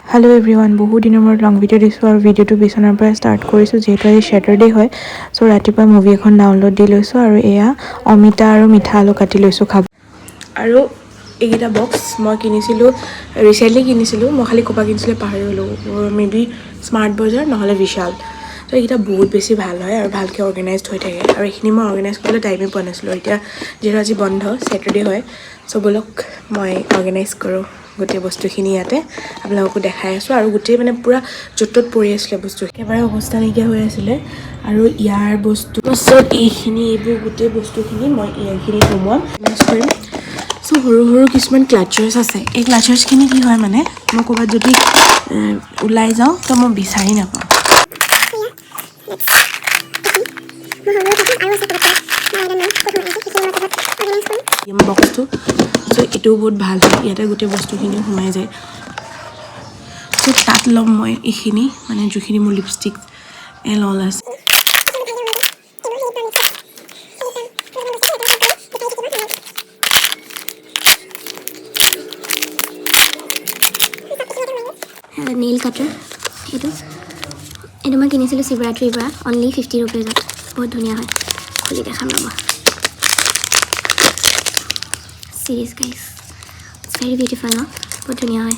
Hello everyone बहुत दिन मैं लंग भिडिओ दिसो और भिडिओ बिछनार पर स्टार्ट करिसो जेहेतु आज सैटरडे है सो रातिपुवा मुभि एखन डाउनलोड दी लैसो और एया अमिता और मिठा आलू काटि लैसो खाब और एटा बक्स मैं किनिसिलो रिसेंटली किनिसिलो मैं खाली कपा किनिसिले पाहरि गलो मे बी स्मार्ट बजार नहले विशाल तो ये बहुत बेसि ভাল হয় और ভালকে অৰ্গেনাইজড হৈ থাকে और এইখিনি মই অৰ্গেনাইজ কৰিবলৈ টাইমে পোৱা নাছিলো এতিয়া যেহেতু আজি বন্ধ স্যাটাৰডে হয় সো বলক মই অৰ্গেনাইজ কৰো গোটেই বস্তুখিনি ইয়াতে আপোনালোকক দেখাই আছো আৰু গোটেই মানে পুৰা জটত পৰি আছিল বস্তু একেবাৰে অৱস্থা নাইকিয়া হৈ আছিল আৰু ইয়াৰ বস্তু সব এইখিনি এইবোৰ গোটেই বস্তুখিনি মই ইয়াৰখিনি সোমোৱাম ইউজ কৰিম সো সৰু সৰু কিছুমান ক্লাচাৰ্ছ আছে এই ক্লাচাৰ্ছখিনি কি হয় মানে মই ক'ৰবাত যদি ওলাই যাওঁ তো মই বিচাৰি নাপাওঁ বক্সটো সো এটাও বহুত ভাল হয় ইয়াতে গোটেই বস্তুখিনি সোমাই যায় সো তাত ল'ম মই এইখিনি মানে যিখিনি মোৰ লিপষ্টিক এল অল আছে नेल कटर ये मैं किनिसिलो शिवरात्रिर पर ओनली 50 रुपीज बहुत धुनिया है खुली देखाम रब series guys it's very beautiful ना बहुत धुनिया है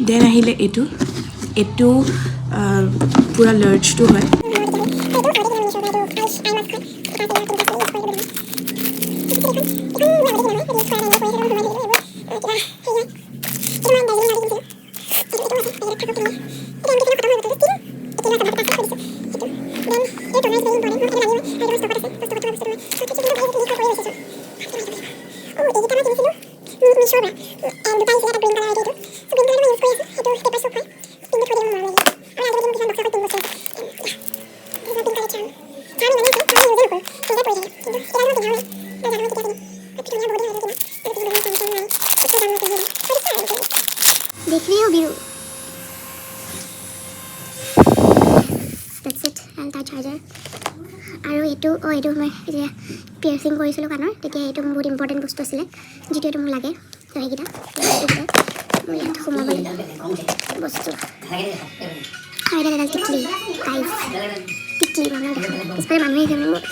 देन आहिले एटू एटू पूरा लार्ज टू है देख रहे हो view that's it and the charger और ये मैं पियार्सिंग करिसिलो काনৰ তেতিয়া এইটো বহুত ইম্পৰ্টেণ্ট বস্তু আছিল যেটো এইটো মোক লাগে তো এইকিটা মই ইয়াত সোমাব বস্তু আৰু এটা টিকলি গাইস টিকলি মানে পিছফালে মানুহে জানে মোক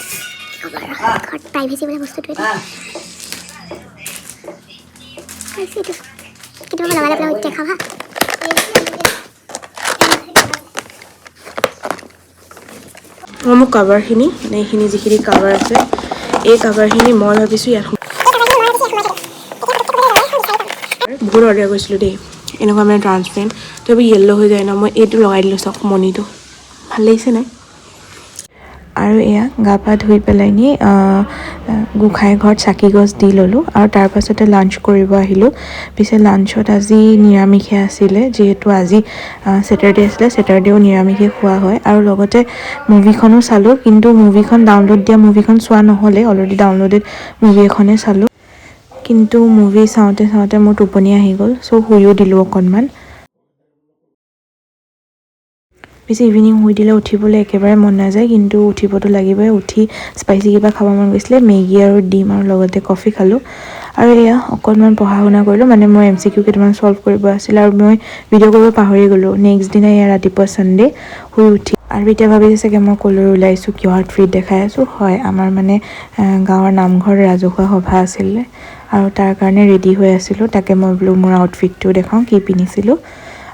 ঘৰত প্ৰাইভেচি বোলা বস্তুটো এটা এইটো कितना लगा अपना उठे खावा মোৰ কভাৰখিনি মানে এইখিনি যিখিনি কভাৰ আছে এই কভাৰখিনি মই ভাবিছোঁ ইয়াত বহুত অৰ্ডাৰ কৰিছিলোঁ দেই এনেকুৱা মানে ট্ৰান্সপেৰেণ্ট তো য়েল্লো হৈ যায় ন মই এইটো লগাই দিলোঁ চাওক মণিটো ভাল লাগিছে নাই আৰু এয়া গা পা ধুই পেলাই নি গোঁসাই ঘৰত চাকি গছ দি ল'লোঁ আৰু তাৰ পাছতে লাঞ্চ কৰিব আহিলোঁ পিছে লাঞ্চত আজি নিৰামিষে আছিলে যিহেতু আজি স্যাটাৰডে আছিলে স্যাটাৰডেও নিৰামিষে খোৱা হয় আৰু লগতে মুভিখনো চালোঁ কিন্তু মুভিখন ডাউনলোড দিয়া মুভিখন চোৱা নহ'লে অলৰেডি ডাউনলোডেড মুভি এখনে চালোঁ কিন্তু মুভি চাওঁতে চাওঁতে মোৰ টোপনি আহি গ'ল চ' শুইও দিলোঁ অকণমান পিছে ইভিনিং শুই দিলে উঠিবলৈ একেবাৰে মন নাযায় কিন্তু উঠিবতো লাগিবই উঠি স্পাইচি কিবা খাব মন গৈছিলে মেগী আৰু ডিম আৰু লগতে কফি খালোঁ আৰু এয়া অকণমান পঢ়া শুনা কৰিলোঁ মানে মই MCQ কেইটামান সলভ কৰিব আছিল আৰু মই ভিডিঅ' কৰিব পাহৰি গ'লোঁ নেক্সট দিনা এয়া ৰাতিপুৱা ছানডে শুই উঠি আৰু এতিয়া ভাবিছে চাগে মই ক'লৈ ওলাইছোঁ কিয় আউটফিট দেখাই আছোঁ হয় আমাৰ মানে গাঁৱৰ নামঘৰ ৰাজহুৱা সভা আছিলে আৰু তাৰ কাৰণে ৰেডি হৈ আছিলোঁ তাকে মই বোলো মোৰ আউটফিটটো দেখাওঁ কি পিন্ধিছিলোঁ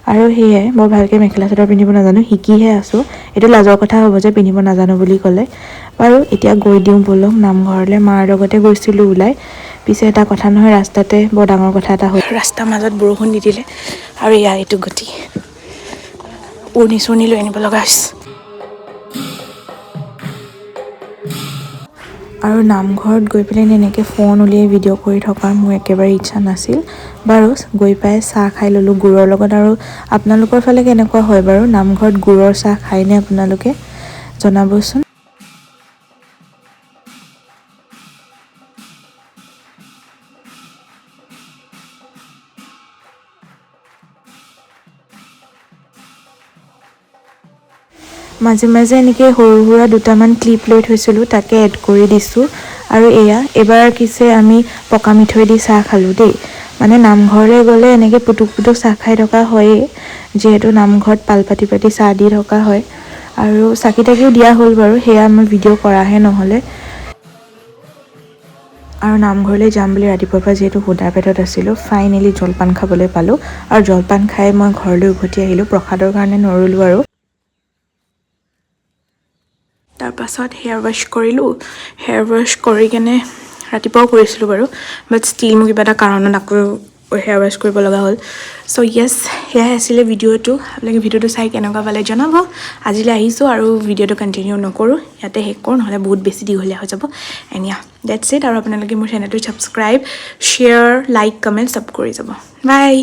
আৰু সেয়াই মই ভালকৈ মেখেলা চাদৰ পিন্ধিব নাজানো শিকিহে আছোঁ এইটো লাজৰ কথা হ'ব যে পিন্ধিব নাজানো বুলি ক'লে বাৰু এতিয়া গৈ দিওঁ বলক নামঘৰলৈ মাৰ লগতে গৈছিলোঁ ওলাই পিছে এটা কথা নহয় ৰাস্তাতে বৰ ডাঙৰ কথা এটা হ'ল ৰাস্তাৰ মাজত বৰষুণ দি দিলে আৰু ইয়াৰ এইটো গতি উৰণি চুৰণি লৈ আনিব লগা হৈছে আৰু নামঘৰত গৈ পেলাই এনেকৈ ফোন উলিয়াই ভিডিঅ' কৰি থকাৰ মোৰ একেবাৰে ইচ্ছা নাছিল বাৰু গৈ পাই চাহ খাই ল'লোঁ গুড়ৰ লগত আৰু আপোনালোকৰ ফালে কেনেকুৱা হয় বাৰু নামঘৰত গুড়ৰ চাহ খায়নে আপোনালোকে জনাবচোন মাজে মাজে এনেকৈ সৰু সুৰা দুটামান ক্লিপ লৈ থৈছিলোঁ তাকে এড কৰি দিছোঁ আৰু এয়া এবাৰ কিছে আমি পকা মিঠৈ দি চাহ খালোঁ দেই মানে নামঘৰলৈ গ'লে এনেকৈ পুটুক পুটুক চাহ খাই থকা হয়েই, যিহেতু নামঘৰত পাল পাতি পাতি চাহ দি থকা হয়। আৰু চাকি তাকিও দিয়া হ'ল বাৰু, সেয়া মই ভিডিঅ' কৰাহে নহ'লে। আৰু নামঘৰলৈ যাম বুলি ৰাতিপুৱাৰ পৰা যিহেতু সুদা পেটত আছিলোঁ, ফাইনেলি জলপান খাবলৈ পালোঁ। আৰু জলপান খাই মই ঘৰলৈ উভতি আহিলোঁ, প্ৰসাদৰ কাৰণে নৰলোঁ আৰু। তাৰপাছত হেয়াৰ ৱাছ কৰিলোঁ, হেয়াৰ ৱাছ কৰি কেনে ৰাতিপুৱাও কৰিছিলোঁ বাৰু, বাট ষ্টিল মোৰ কিবা এটা কাৰণত আকৌ হেয়াৰ ৱাছ কৰিব লগা হ'ল। ছ' য়েছ, সেয়াই আছিলে ভিডিঅ'টো। আপোনালোকে ভিডিঅ'টো চাই কেনেকুৱা পালে জনাব। আজিলৈ আহিছোঁ আৰু ভিডিঅ'টো কণ্টিনিউ নকৰোঁ, ইয়াতে শেষ কৰোঁ, নহ'লে বহুত বেছি দীঘলীয়া হৈ যাব। এণ্ড ইয়া, ডেটছ ইট। আৰু আপোনালোকে মোৰ চেনেলটো ছাবস্ক্ৰাইব, শ্বেয়াৰ, লাইক, কমেণ্ট চব কৰি যাব। বাই।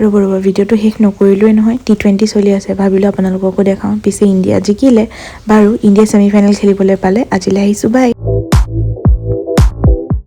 ৰ'ব ভিডিঅ'টো শেষ নকৰিলোৱেই নহয়, T20 চলি আছে, ভাবিলোঁ আপোনালোককো দেখাওঁ। পিছে ইণ্ডিয়া জিকিলে বাৰু, ইণ্ডিয়া ছেমি ফাইনেল খেলিবলৈ পালে। আজিলৈ আহিছোঁ, বাই।